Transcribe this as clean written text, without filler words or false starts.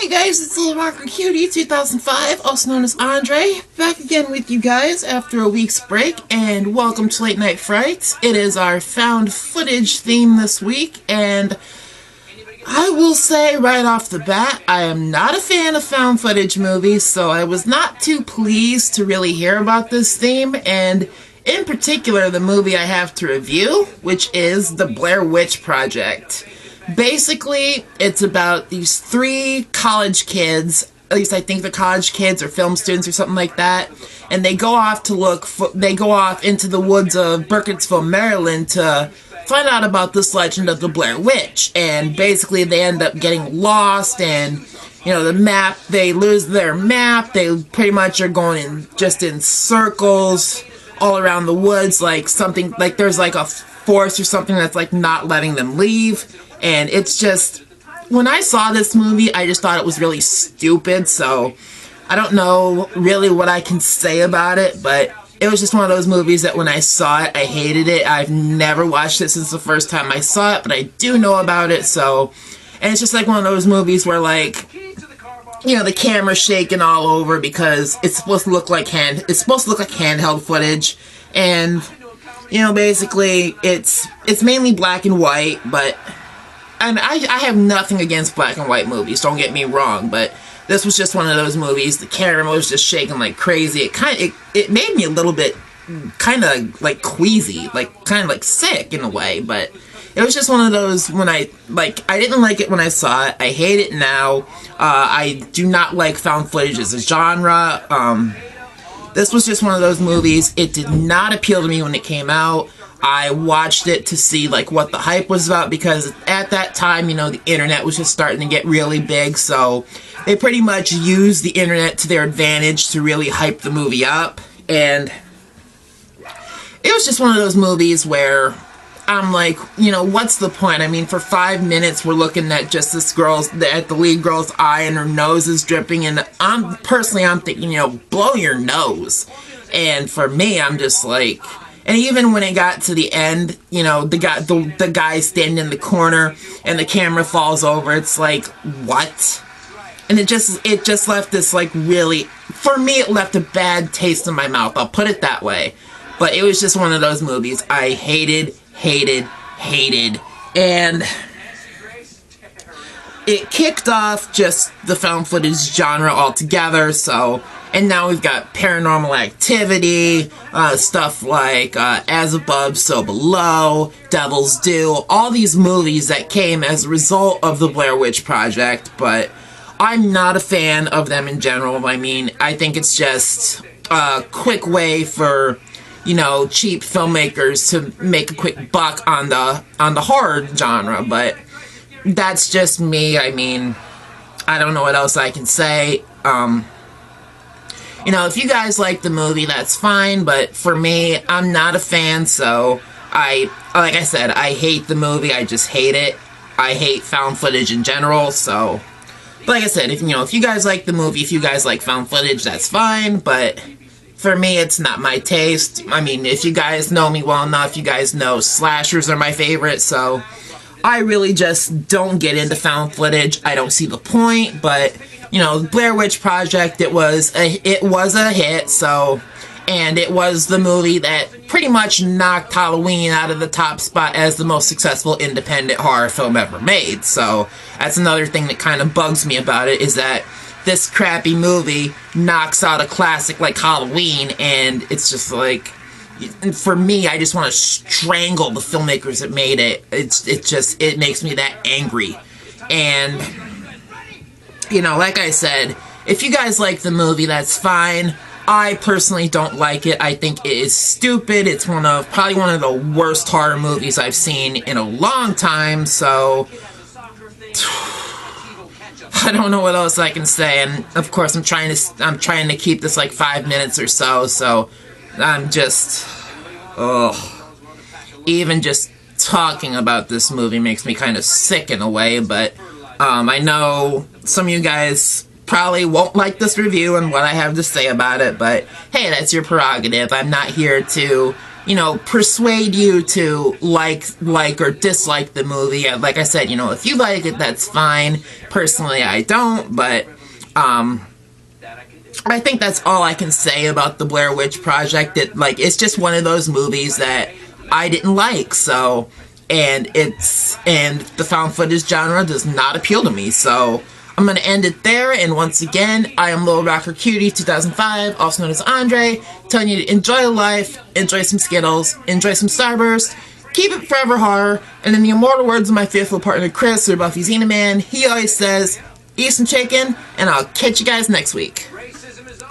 Hey guys, it's Little Rocker Cutie 2005, also known as Andre, back again with you guys after a week's break, and welcome to Late Night Frights. It is our found footage theme this week, and I will say right off the bat, I am not a fan of found footage movies, so I was not too pleased to really hear about this theme, and in particular the movie I have to review, which is the Blair Witch Project. Basically, it's about these three college kids, at least I think they're college kids or film students or something like that, and they go off into the woods of Burkittsville, Maryland to find out about this legend of the Blair Witch, and basically they end up getting lost, and the map, they lose their map, they pretty much are going in circles all around the woods, like there's like a force or something that's like not letting them leave. And it's just, when I saw this movie, I just thought it was really stupid, so I don't know really what I can say about it, but it was just one of those movies that when I saw it, I hated it. I've never watched it since the first time I saw it, but I do know about it, so, and it's just like one of those movies where, like, the camera's shaking all over because it's supposed to look like handheld footage, and, basically, it's mainly black and white, but... And I have nothing against black and white movies, don't get me wrong, but this was just one of those movies. The camera was just shaking like crazy. It made me a little bit kind of like queasy, kind of like sick in a way, but it was just one of those I didn't like it when I saw it. I hate it now. I do not like found footage as a genre. This was just one of those movies. It did not appeal to me when it came out. I watched it to see, what the hype was about, because at that time, the internet was just starting to get really big, so they pretty much used the internet to their advantage to really hype the movie up, and it was just one of those movies where I'm like, what's the point? I mean, for 5 minutes, we're looking at just at the lead girl's eye, and her nose is dripping, and I'm thinking, blow your nose, and for me, I'm just like... And even when it got to the end, the guy standing in the corner and the camera falls over, it's like, what? And it just left this, really, for me, it left a bad taste in my mouth. I'll put it that way. But it was just one of those movies I hated. And it kicked off just the found footage genre altogether, so... And now we've got Paranormal Activity, stuff like As Above, So Below, Devil's Due, all these movies that came as a result of the Blair Witch Project, but I'm not a fan of them in general. I mean, I think it's just a quick way for, cheap filmmakers to make a quick buck on the horror genre, but that's just me. I mean, I don't know what else I can say. If you guys like the movie, that's fine, but for me, I'm not a fan, so like I said, I hate the movie, I just hate it. I hate found footage in general, so, but like I said, if you guys like the movie, if you guys like found footage, that's fine, but for me, it's not my taste. I mean, if you guys know me well enough, you guys know slashers are my favorite, so I really just don't get into found footage. I don't see the point, but... Blair Witch Project, it was a hit, so, and it was the movie that pretty much knocked Halloween out of the top spot as the most successful independent horror film ever made, so that's another thing that kind of bugs me about it, is that this crappy movie knocks out a classic like Halloween, and it's just like, for me, I just want to strangle the filmmakers that made it. It makes me that angry, and... like I said, if you guys like the movie, that's fine. I personally don't like it. I think it is stupid. It's probably one of the worst horror movies I've seen in a long time, so... I don't know what else I can say, and of course I'm trying to keep this 5 minutes or so I'm just... Even just talking about this movie makes me kind of sick in a way, but... I know some of you guys probably won't like this review and what I have to say about it, but hey, that's your prerogative. I'm not here to, you know, persuade you to like or dislike the movie. Like I said, you know, if you like it, that's fine. Personally, I don't, but I think that's all I can say about the Blair Witch Project. It's just one of those movies that I didn't like, so, and the found footage genre does not appeal to me, so I'm going to end it there. And once again, I am Little Rocker Cutie 2005, also known as Andre, telling you to enjoy life, enjoy some Skittles, enjoy some Starburst, keep it forever horror, and in the immortal words of my faithful partner Chris, or Buffy Xenaman, he always says, eat some chicken, and I'll catch you guys next week.